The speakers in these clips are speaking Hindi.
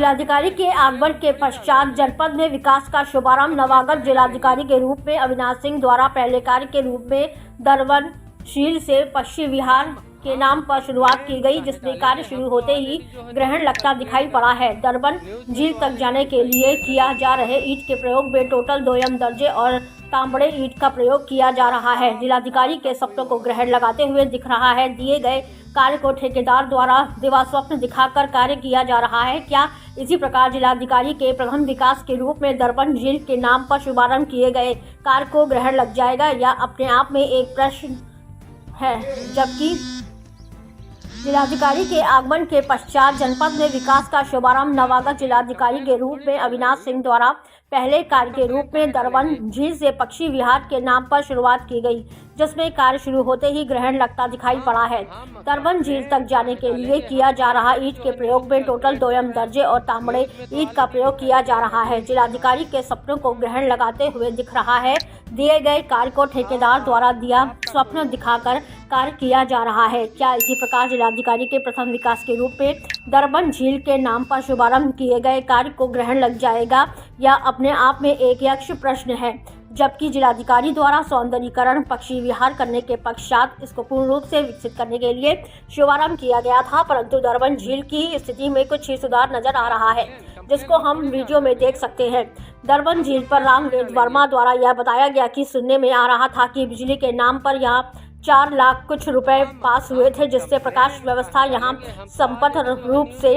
जिलाधिकारी के आगमन के पश्चात जनपद में विकास का शुभारंभ नवागत जिलाधिकारी के रूप में अविनाश सिंह द्वारा पहले कार्य के रूप में दरबन झील से पश्चिम विहार के नाम पर शुरुआत की गई, जिसमें कार्य शुरू होते ही ग्रहण लगता दिखाई पड़ा है। दरबन झील तक जाने के लिए किया जा रहे ईंट के प्रयोग में टोटल दोयम दर्जे और तांबड़े ईंट का प्रयोग किया जा रहा है। जिलाधिकारी के सपनों को ग्रहण लगाते हुए दिख रहा है। दिए गए कार्य को ठेकेदार द्वारा दिवा स्वप्न दिखाकर कार्य किया जा रहा है। क्या इसी प्रकार जिलाधिकारी के प्रथम विकास के रूप में दरबन झील के नाम पर शुभारंभ किए गए कार्य को ग्रहण लग जाएगा, या अपने आप में एक प्रश्न है। जबकि जिलाधिकारी के आगमन के पश्चात जनपद में विकास का शुभारंभ नवागत जिलाधिकारी के रूप में अविनाश सिंह द्वारा पहले कार्य के रूप में दरबन झील से पक्षी विहार के नाम पर शुरुआत की गई, जिसमें कार्य शुरू होते ही ग्रहण लगता दिखाई पड़ा है। दरबन झील तक जाने के लिए किया जा रहा ईंट के प्रयोग में टोटल दोयम दर्जे और तांबड़े ईंट का प्रयोग किया जा रहा है। जिलाधिकारी के सपनों को ग्रहण लगाते हुए दिख रहा है। दिए गए कार्य को ठेकेदार द्वारा दिया स्वप्न दिखाकर कार्य किया जा रहा है। क्या इसी प्रकार जिलाधिकारी के प्रथम विकास के रूप में दरबन झील के नाम पर शुभारंभ किए गए कार्य को ग्रहण लग जाएगा, या अपने आप में एक यक्ष प्रश्न है। जबकि जिलाधिकारी द्वारा सौंदर्यीकरण पक्षी विहार करने के पश्चात इसको पूर्ण रूप से विकसित करने के लिए शुभारंभ किया गया था, परंतु दरबन झील की स्थिति में कुछ ही सुधार नजर आ रहा है, जिसको हम वीडियो में देख सकते हैं। दरबन झील पर रामवेद वर्मा द्वारा यह बताया गया कि सुनने में आ रहा था कि बिजली के नाम पर यहाँ 4 लाख कुछ रुपए पास हुए थे, जिससे प्रकाश व्यवस्था यहाँ संपन्न रूप से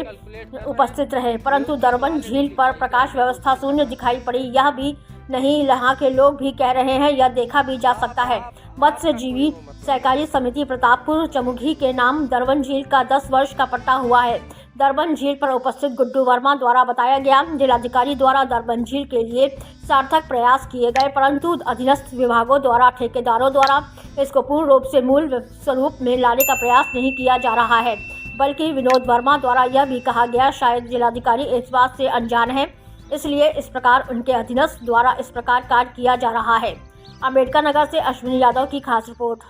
उपस्थित रहे, परंतु दरबन झील पर प्रकाश व्यवस्था शून्य दिखाई पड़ी। यह भी नहीं, यहाँ के लोग भी कह रहे हैं, यह देखा भी जा सकता है। मत्स्य जीवी सहकारी समिति प्रतापपुर चमुघी के नाम दरबन झील का 10 वर्ष का पट्टा हुआ है। दरबन झील पर उपस्थित गुड्डू वर्मा द्वारा बताया गया, जिलाधिकारी द्वारा दरबन झील के लिए सार्थक प्रयास किए गए, परंतु अधीनस्थ विभागों द्वारा ठेकेदारों द्वारा इसको पूर्ण रूप से मूल स्वरूप में लाने का प्रयास नहीं किया जा रहा है। बल्कि विनोद वर्मा द्वारा यह भी कहा गया, शायद जिलाधिकारी इस बात से अनजान है, इसलिए इस प्रकार उनके अधीनस्थ द्वारा इस प्रकार कार्य किया जा रहा है। अम्बेडकर नगर से अश्विनी यादव की खास रिपोर्ट।